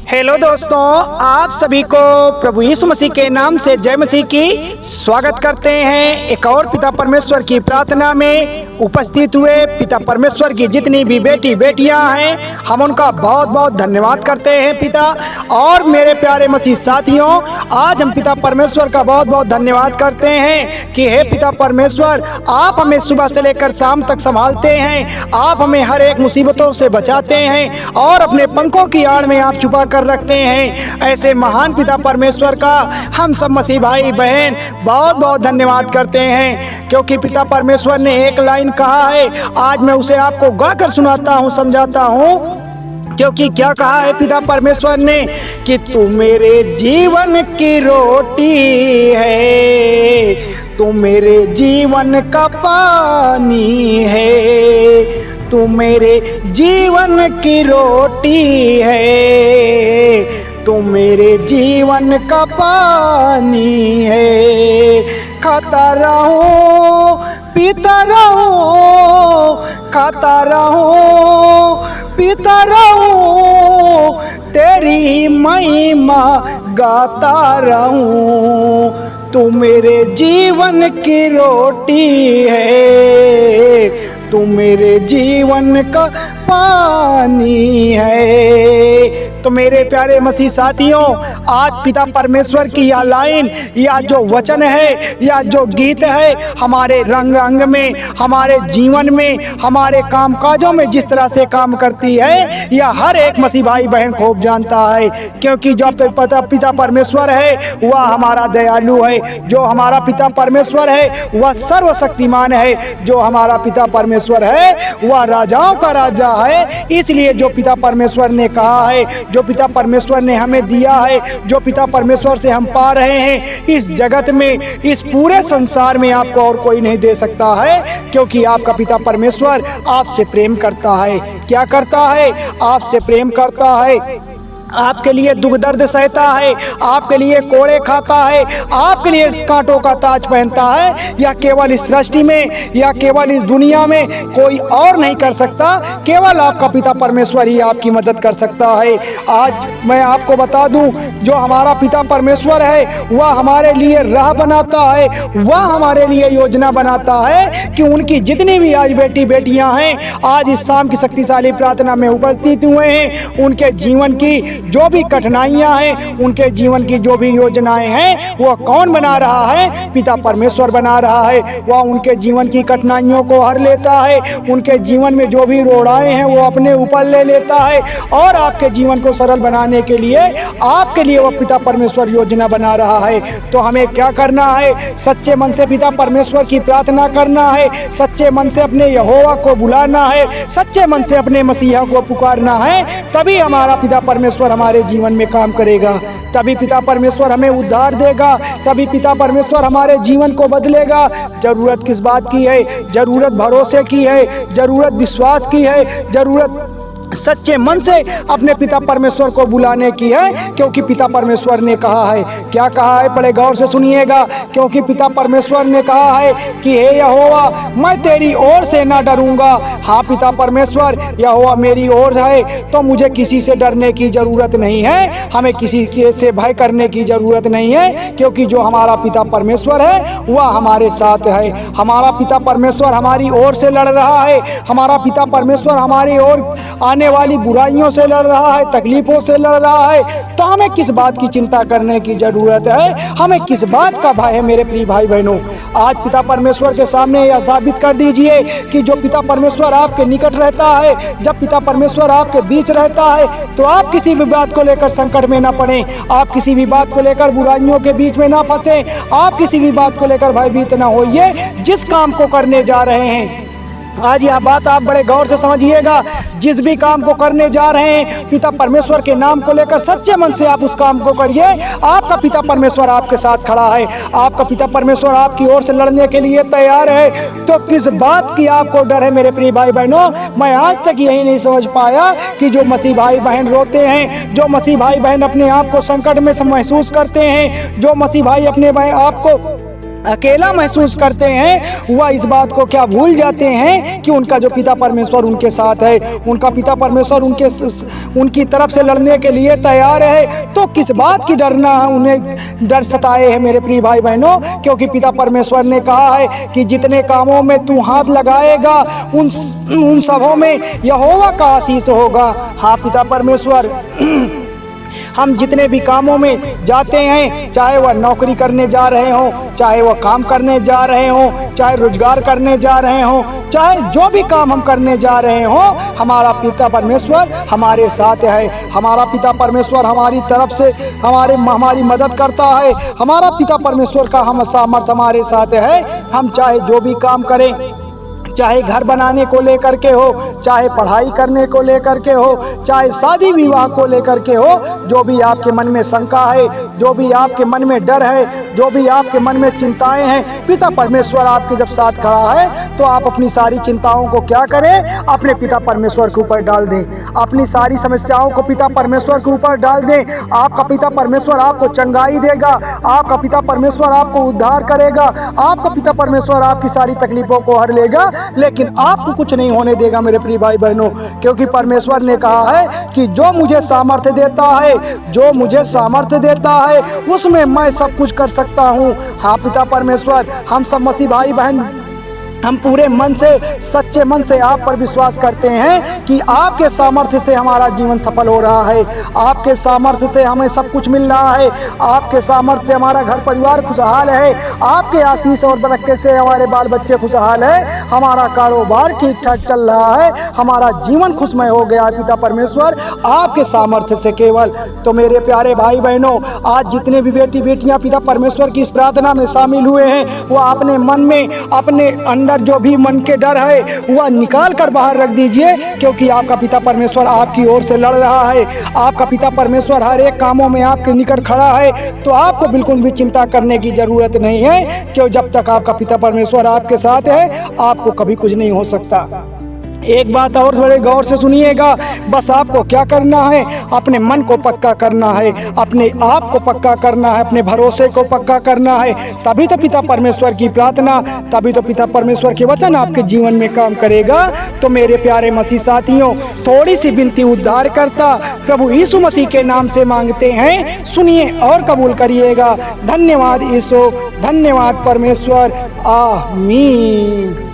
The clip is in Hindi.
हेलो दोस्तों, आप सभी को प्रभु यीशु मसीह के नाम से जय मसीह की स्वागत करते हैं। एक और पिता परमेश्वर की प्रार्थना में उपस्थित हुए पिता परमेश्वर की जितनी भी बेटियां हैं, हम उनका बहुत बहुत धन्यवाद करते हैं पिता। और मेरे प्यारे मसीह साथियों, आज हम पिता परमेश्वर का बहुत बहुत धन्यवाद करते हैं कि हे पिता परमेश्वर, आप हमें सुबह से लेकर शाम तक संभालते हैं, आप हमें हर एक मुसीबतों से बचाते हैं और अपने पंखों की आड़ में आप छुपा कर रखते हैं। ऐसे महान पिता परमेश्वर का हम सब मसीह भाई बहन बहुत बहुत धन्यवाद करते हैं, क्योंकि पिता परमेश्वर ने एक लाइन कहा है, आज मैं उसे आपको गाकर सुनाता हूँ, समझाता हूँ। क्योंकि क्या कहा है पिता परमेश्वर ने कि तू मेरे जीवन की रोटी है, तू मेरे जीवन का पानी है, तू मेरे जीवन की रोटी है, तू मेरे जीवन का पानी है। खाता रहूं पीता रहूं, खाता रहूं पीता रहूं, तेरी महिमा गाता रहूं। तू मेरे जीवन की रोटी है, तू मेरे जीवन का पानी है। तो मेरे प्यारे मसीह साथियों, आज पिता परमेश्वर की यह लाइन, या जो वचन है, या जो गीत है, हमारे रंग अंग में, हमारे जीवन में, हमारे कामकाजों में जिस तरह से काम करती है, यह हर एक मसीह भाई बहन खूब जानता है। क्योंकि जो पिता परमेश्वर है वह हमारा दयालु है, जो हमारा पिता परमेश्वर है वह सर्वशक्तिमान है, जो हमारा पिता परमेश्वर है वह राजाओं का राजा है। इसलिए जो पिता परमेश्वर ने कहा है, जो पिता परमेश्वर ने हमें दिया है, जो पिता परमेश्वर से हम पा रहे हैं, इस जगत में, इस पूरे संसार में आपको और कोई नहीं दे सकता है। क्योंकि आपका पिता परमेश्वर आपसे प्रेम करता है। क्या करता है? आपसे प्रेम करता है, आपके लिए दुख दर्द सहता है, आपके लिए कोड़े खाता है, आपके लिए इस कांटों का ताज पहनता है। या केवल इस सृष्टि में, या केवल इस दुनिया में कोई और नहीं कर सकता, केवल आपका पिता परमेश्वर ही आपकी मदद कर सकता है। आज मैं आपको बता दूं, जो हमारा पिता परमेश्वर है वह हमारे लिए राह बनाता है, वह हमारे लिए योजना बनाता है कि उनकी जितनी भी आज बेटियां हैं, आज इस शाम की शक्तिशाली प्रार्थना में उपस्थित हुए हैं, उनके जीवन की जो भी कठिनाइयां हैं, उनके जीवन की जो भी योजनाएं हैं, वह कौन बना रहा है? पिता परमेश्वर बना रहा है। वह उनके जीवन की कठिनाइयों को हर लेता है, उनके जीवन में जो भी रोड़ाएं हैं वो अपने ऊपर ले लेता है, और आपके जीवन को सरल बनाने के लिए, आपके लिए वह पिता परमेश्वर योजना बना रहा है। तो हमें क्या करना है? सच्चे मन से पिता परमेश्वर की प्रार्थना करना है, सच्चे मन से अपने यहोवा को बुलाना है, सच्चे मन से अपने मसीहा को पुकारना है। तभी हमारा पिता परमेश्वर हमारे जीवन में काम करेगा, तभी पिता परमेश्वर हमें उद्धार देगा, तभी पिता परमेश्वर हमारे जीवन को बदलेगा। जरूरत किस बात की है? जरूरत भरोसे की है, जरूरत विश्वास की है, जरूरत सच्चे मन से अपने पिता परमेश्वर को बुलाने की है। क्योंकि पिता परमेश्वर ने कहा है, क्या कहा है? बड़े गौर से सुनिएगा। क्योंकि पिता परमेश्वर ने कहा है कि हे यहोवा, मैं तेरी ओर से ना डरूंगा। हाँ पिता परमेश्वर, यहोवा मेरी ओर है, तो मुझे किसी से डरने की जरूरत नहीं है, हमें किसी से भय करने की जरूरत नहीं है। क्योंकि जो हमारा पिता परमेश्वर है वह हमारे साथ है। हमारा पिता परमेश्वर हमारी ओर से लड़ रहा है, हमारा पिता परमेश्वर हमारी ओर आने वाली बुराइयों से लड़ रहा है, तकलीफों से लड़ रहा है। तो हमें किस बात की चिंता करने की जरूरत है? हमें किस बात का भय है? मेरे प्रिय भाई बहनों, आज पिता परमेश्वर के सामने यह साबित कर दीजिए कि जो पिता परमेश्वर आपके निकट रहता है, जब पिता परमेश्वर आपके बीच रहता है, तो आप किसी भी बात को लेकर संकट में ना पड़े, आप किसी भी बात को लेकर बुराइयों के बीच में ना फंसे, आप किसी भी बात को लेकर भयभीत ना होइए। जिस काम को करने जा रहे हैं, आज यह बात आप बड़े गौर से समझिएगा, जिस भी काम को करने जा रहे हैं, पिता परमेश्वर के नाम को लेकर सच्चे मन से आप उस काम को करिए। आपका पिता परमेश्वर आपके साथ खड़ा है, आपका पिता परमेश्वर आपकी ओर से लड़ने के लिए तैयार है। तो किस बात की आपको डर है? मेरे प्रिय भाई बहनों, मैं आज तक यही नहीं समझ पाया कि जो मसीह भाई बहन रोते हैं, जो मसीह भाई बहन अपने आप को संकट में महसूस करते हैं, जो मसीह भाई अपने आप को अकेला महसूस करते हैं, वह इस बात को क्या भूल जाते हैं कि उनका जो पिता परमेश्वर उनके साथ है, उनका पिता परमेश्वर उनकी तरफ से लड़ने के लिए तैयार है। तो किस बात की डरना है, उन्हें डर सताए है मेरे प्रिय भाई बहनों, क्योंकि पिता परमेश्वर ने कहा है कि जितने कामों में तू हाथ लगाएगा उन सबों में यहोवा का आशीष होगा। हाँ पिता परमेश्वर, हम जितने भी कामों में जाते हैं, चाहे वह नौकरी करने जा रहे हों, चाहे वह काम करने जा रहे हों, चाहे रोजगार करने जा रहे हों, चाहे जो भी काम हम करने जा रहे हों, हमारा पिता परमेश्वर हमारे साथ है। हमारा पिता परमेश्वर हमारी तरफ से हमारी मदद करता है। हमारा पिता परमेश्वर का हम सामर्थ हमारे साथ है। हम चाहे जो भी काम करें, चाहे घर बनाने को लेकर के हो, चाहे पढ़ाई करने को लेकर के हो, चाहे शादी विवाह को लेकर के हो, जो भी आपके मन में शंका है, जो भी आपके मन में डर है, जो भी आपके मन में चिंताएं हैं, पिता परमेश्वर आपके जब साथ खड़ा है तो आप अपनी सारी चिंताओं को क्या करें, अपने पिता परमेश्वर के ऊपर डाल दें। अपनी सारी समस्याओं को पिता परमेश्वर के ऊपर डाल दें। आपका पिता परमेश्वर आपको चंगाई देगा, आपका पिता परमेश्वर आपको उद्धार करेगा, आपका पिता परमेश्वर आपकी सारी तकलीफों को हर लेगा, लेकिन आपको कुछ नहीं होने देगा मेरे प्रिय भाई बहनों, क्योंकि परमेश्वर ने कहा है कि जो मुझे सामर्थ्य देता है, जो मुझे सामर्थ्य देता है उसमें मैं सब कुछ कर सकता हूँ। हाँ पिता परमेश्वर, हम सब मसीह भाई बहन हम पूरे मन से, सच्चे मन से आप पर विश्वास करते हैं कि आपके सामर्थ्य से हमारा जीवन सफल हो रहा है, आपके सामर्थ्य से हमें सब कुछ मिल रहा है, आपके सामर्थ्य से हमारा घर परिवार खुशहाल है, आपके आशीष और बरकत से हमारे बाल बच्चे खुशहाल है, हमारा कारोबार ठीक ठाक चल रहा है, हमारा जीवन खुशमय हो गया पिता परमेश्वर आपके सामर्थ्य से केवल। तो मेरे प्यारे भाई बहनों, आज जितने भी बेटी बेटियां पिता परमेश्वर की इस प्रार्थना में शामिल हुए हैं, वो अपने मन में, अपने अंदर जो भी मन के डर है वह निकाल कर बाहर रख दीजिए, क्योंकि आपका पिता परमेश्वर आपकी ओर से लड़ रहा है। आपका पिता परमेश्वर हर एक कामों में आपके निकट खड़ा है। तो आपको बिल्कुल भी चिंता करने की जरूरत नहीं है, क्यों जब तक आपका पिता परमेश्वर आपके साथ है आपको कभी कुछ नहीं हो सकता। एक बात और बड़े गौर से सुनिएगा, बस आपको क्या करना है, अपने मन को पक्का करना है, अपने आप को पक्का करना है, अपने भरोसे को पक्का करना है, तभी तो पिता परमेश्वर की प्रार्थना, तभी तो पिता परमेश्वर के वचन आपके जीवन में काम करेगा। तो मेरे प्यारे मसीह साथियों, थोड़ी सी विनती उद्धार करता प्रभु यीशु मसीह के नाम से मांगते हैं, सुनिए और कबूल करिएगा। धन्यवाद यीशु, धन्यवाद परमेश्वर, आमीन।